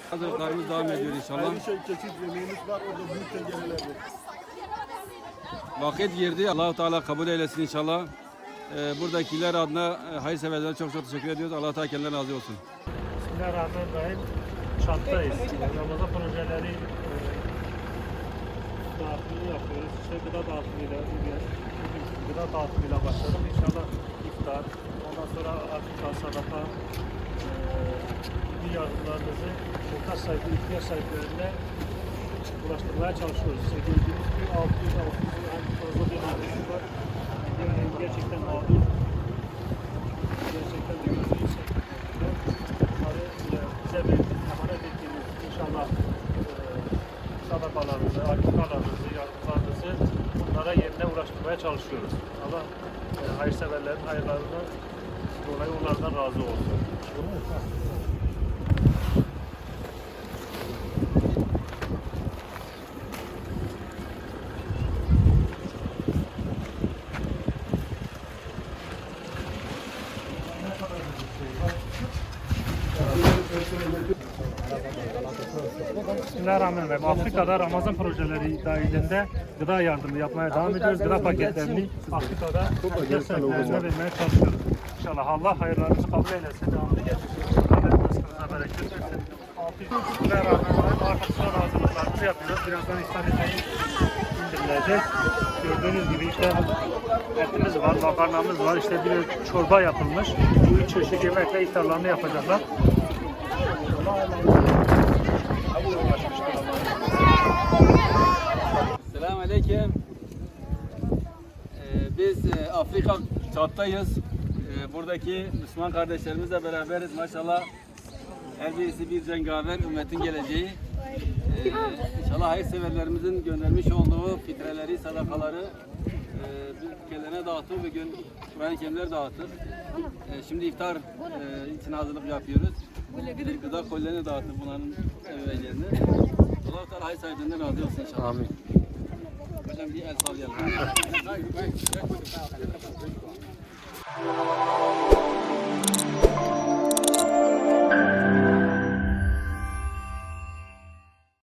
Hazırlıklarımız devam ediyor inşallah. Ayrı şey çeşit yemeğimiz var orada büyük tencerelerde. Vakit girdi. Allah-u Teala kabul eylesin inşallah. Buradakiler adına hayırseverlere çok çok teşekkür ediyoruz. Allah-u Teala kendilerine razı olsun. Bismillahirrahmanirrahim. Çattayız. Ramazan projeleri dağıtımını yapıyoruz. İşte gıda dağıtımıyla başladım. İnşallah iftar, ondan sonra artık sadaka, bir yardımlarınızı muhtaç sahibi, ihtiyaç sahiplerine ulaştırmaya çalışıyoruz. İşte gördüğünüz gibi 600 fazla bir ailesi var. Gerçekten mağdur. Gerçekten de gözü şekilde. Bunları bize emanet ettiğiniz inşallah sadakalarınızı, akikalarınızı, yardımlarınızı bunlara yerine ulaştırmaya çalışıyoruz. Allah hayırseverlerin hayırlarını dolayı onlardan razı olsun. Bismillahirrahmanirrahim. Afrika'da Ramazan projeleri dahilinde gıda yardımı yapmaya devam ediyoruz. Gıda paketlerini Afrika'da ihtiyaç sahiplerine vermeye çalışıyoruz. İnşallah Allah hayırlarınızı kabul eylesin. Devamlı getirsin. Rızkınıza bereket versin. Bismillahirrahmanirrahim. Artık sonra hazırlıklarımızı yapıyoruz. Birazdan iftar yemeği indirilecek. Gördüğünüz gibi işte etimiz var, makarnamız var. İşte bir çorba yapılmış. Bu üç çeşit yemekle iftarlarını yapacaklar. Selamünaleyküm. Biz Afrika Çat'tayız. Buradaki Müslüman kardeşlerimizle beraberiz. Maşallah her birisi bir cengaver, ümmetin geleceği. İnşallah hayırseverlerimizin göndermiş olduğu fitreleri, sadakaları gelene dağıtır ve Kur'an-ı Kerimler dağıtır. Şimdi iftar için hazırlık yapıyoruz. Gıda kolilerini dağıtır bunların evlerine. Allah-u Teala hayır sahibinden razı olsun inşallah. Amin. Hocam bir el sallayalım.